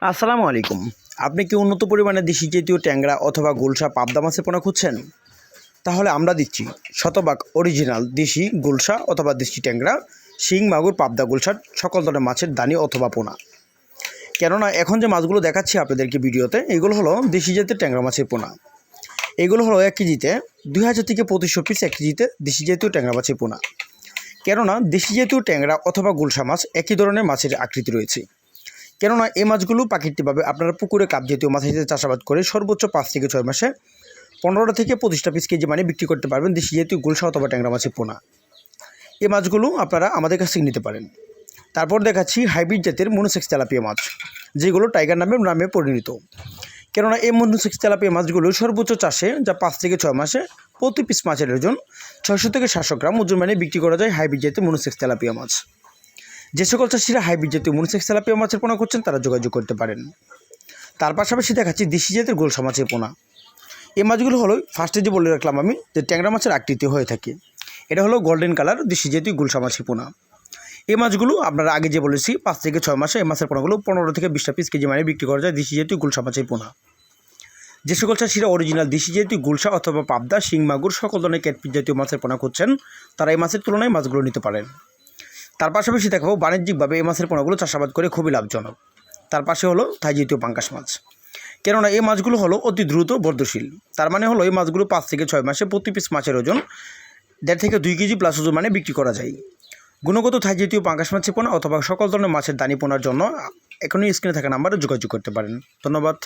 আসসালামু আলাইকুম। আপনি কি উন্নত পরিমাণে দেশি জাতীয় ট্যাংরা অথবা গুলশা পাবদা মাছের পোনা খুঁজছেন? তাহলে আমরা দিচ্ছি শতভাগ অরিজিনাল দেশি গুলশা অথবা দেশি ট্যাংরা, শিং, মাগুর, পাবদা, গুলশার সকল ধরনের মাছের দানি অথবা পোনা। কেননা এখন যে মাছগুলো দেখাচ্ছি আপনাদেরকে ভিডিওতে, এগুলো হলো দেশি জাতের ট্যাংরা মাছের পোনা। এগুলো হলো 1 কেজিতে 2000 থেকে 2500 পিস, 1 কেজিতে দেশি জাতীয় ট্যাংরা মাছের পোনা। কেননা দেশি জাতীয় ট্যাংরা অথবা গুলশা মাছ একই ধরনের মাছের আকৃতি রয়েছে। কেননা এই মাছগুলো প্রাকৃতিকভাবে আপনারা পুকুরে কাপ জাতীয় মাছ হিসেবে চাষাবাদ করে সর্বোচ্চ 5 থেকে 6 মাসে 15 থেকে 25টা পিস কেজি মানে বিক্রি করতে পারবেন দেশি জাতীয় গুলশা অথবা ট্যাংরা মাছের পোনা। এই মাছগুলো আপনারা আমাদের কাছ থেকে নিতে পারেন। তারপর দেখাচ্ছি হাইব্রিড জাতের মনোসেক্স তেলাপিয়া মাছ, যেগুলো টাইগার নামে পরিণত। কেননা এই মনোসেক্স তেলাপিয়া মাছগুলো সর্বোচ্চ চাষে যা 5 থেকে 6 মাসে প্রতি পিস মাছের ওজন 600 থেকে 700 গ্রাম ওজন মানে বিক্রি করা যায় হাইব্রিড জাতের মনোসেক্স তেলাপিয়া মাছ। যে সকল চাষিরা হাইব্রিড জাতীয় মনোসেক্স তেলাপিয়া মাছের পোনা করছেন তারা যোগাযোগ করতে পারেন। তার পাশাপাশি দেখাচ্ছি দেশি জাতের গুলশা মাছের পোনা। এই মাছগুলো হলো ফার্স্টে যে বলে রাখলাম আমি যে ট্যাংরা মাছের আকৃতি হয়ে থাকে। এটা হলো গোল্ডেন কালার দেশি জাতীয় গুলশা মাছের পোনা। এই মাছগুলো আপনারা আগে যে বলেছি 5 থেকে 6 মাসে এই মাছের পোনাগুলো 15 থেকে 20টা পিস কেজি মানে বিক্রি করা যায় দেশি জাতীয় গুলশা মাছের পোনা। যে সকল চাষিরা অরিজিনাল দেশি জাতীয় গুলশা অথবা পাবদা, শিং, মাগুর সকল ধরনের ক্যাটফিশ জাতীয় মাছের পোনা করছেন তারা এই মাছের তুলনায় মাছগুলো নিতে পারেন। তার পাশাপাশি দেখাবো বাণিজ্যিকভাবে এই মাছের পোনাগুলো চাষাবাদ করে খুবই লাভজনক। তার পাশে হলো থাই জাতীয় পাঙ্গাস মাছ। কেননা এই মাছগুলো হলো অতি দ্রুত বর্ধনশীল। তার মানে হলো এই মাছগুলো 5 থেকে 6 মাসে প্রতি পিস মাছের ওজন 1.5 থেকে 2 কেজি প্লাস ওজন মানে বিক্রি করা যায়। গুণগত থাই জাতীয় পাঙ্গাস মাছের পোনা অথবা সকল ধরনের মাছের দানি পোনার জন্য এখনই স্ক্রিনে থাকা নাম্বারে যোগাযোগ করতে পারেন। ধন্যবাদ।